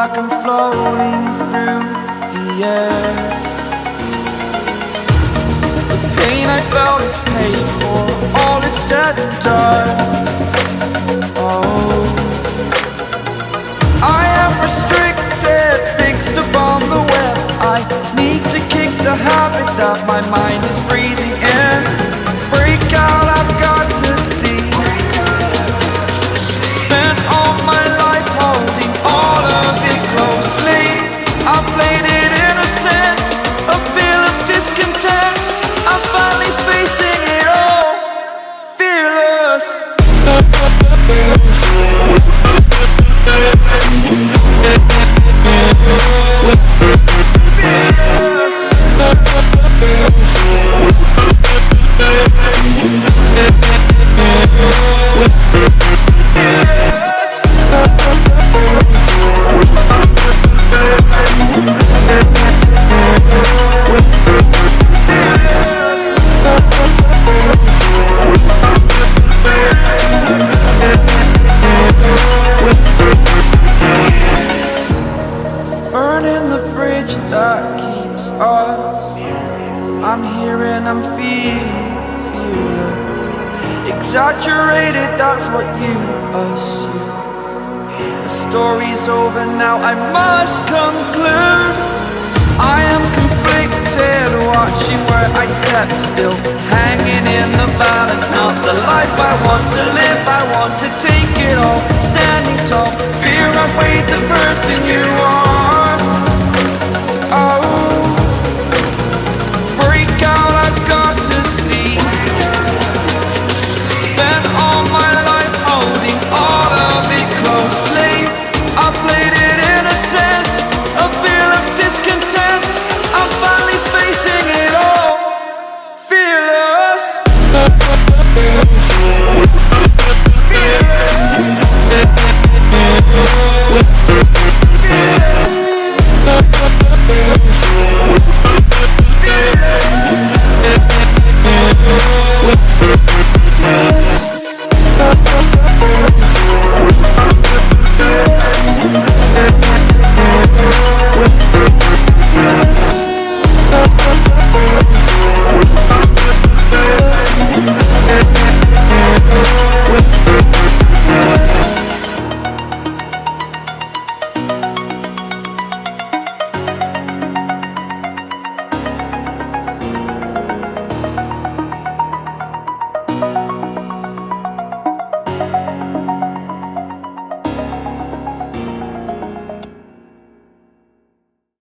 like I'm floating through the air. The pain I felt is paid for, all is said and done. Oh, I am restricted, fixed upon the web. I need to kick the habit that my mind is breathing in. Break out, I've got to see. Spent all my life holding all of it closely. I played it innocent, a feel of discontent. I'm finally facing it all, fearless. Burning the bridge that keeps us. I'm here and I'm feeling fearless. Exaggerated, that's what you assume. The story's over now, I must conclude. I am conflicted, watching where I step still, hanging in the balance. Not the life I want to live, I want to take it all. Standing tall, fear I weighed the person you are.